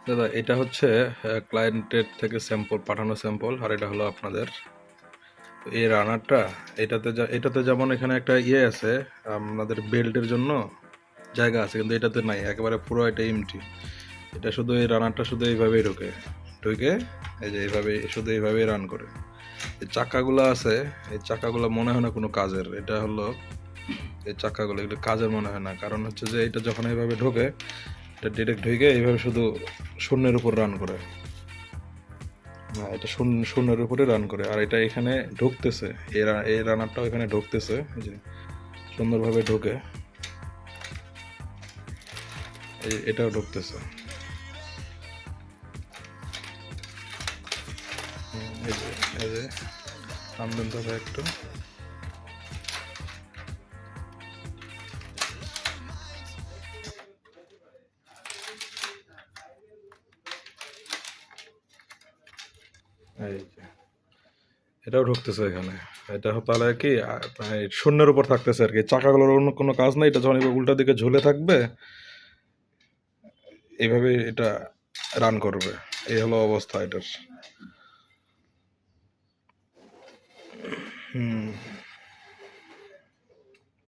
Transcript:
দাদা এটা হচ্ছে ক্লায়েন্টের থেকে স্যাম্পল পাঠানো স্যাম্পল, আর এটা হলো আপনাদের। তো এই রানারটা এটাতে যেমন এখানে একটা আছে আপনাদের বেল্টের জন্য জায়গা আছে, কিন্তু এটাতে নাই, একেবারে পুরো এটা এমটি। এটা শুধু এই রানারটা শুধু এইভাবেই ঢোকে, এই যে এইভাবে শুধু এইভাবেই রান করে। এই চাকাগুলো আছে, এই চাকাগুলো মনে হয় না কোনো কাজের। এটা হলো এই চাকাগুলো, এগুলো কাজের মনে হয় না, কারণ হচ্ছে যে এটা যখন এইভাবে ঢোকে, এটা ডিরেক্ট ঢুকে এইভাবে শুধু শূন্যের উপর রান করে। না, এটা শূন্যের উপরে রান করে, আর এটা এখানে ঢুকতেছে, এই রানারটাও এখানে ঢুকতেছে, এই যে সুন্দরভাবে ঢোকে, এটাও ঢুকতেছে। এই যে এই যে টানবেন তবে একটু, এই যে এটাও ঢুকতেছে এখানে। এটা তাহলে কি মানে শূন্যের উপর থাকতেছে আর কি, চাকাগুলোর অন্য কোনো কাজ নাই। এটা যখন এবার উল্টা দিকে ঝুলে থাকবে, এইভাবে এটা রান করবে। এই হলো অবস্থা এটার। হুম।